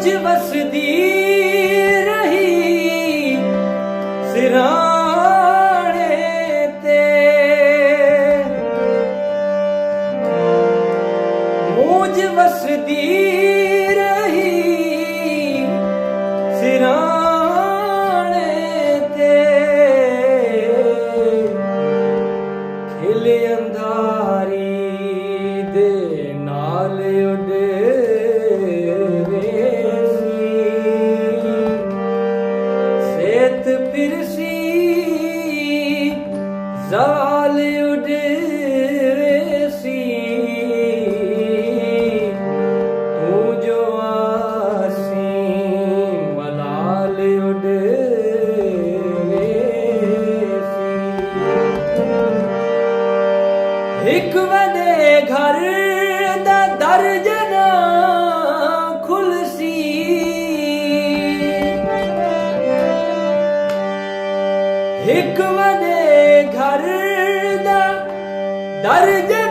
ਮੂੰਝ ਵਸਦੀ ਰਹੀ ਸਿਰਾਣੇ ਤੇ, ਮੂੰਝ ਵਸਦੀ ਰਹੀ ਸਿਰਾਣੇ ਤੇ, ਖਿਲ ਅੰਧਾਰੀ ਦੇ ਨਾਲ ਉੱਡ पिरसी जाल उड़सी, तू जो आसी मलाल उड़सी। एक वडे घर दा दरजना खुलसी, एक वडे घर दा दरजना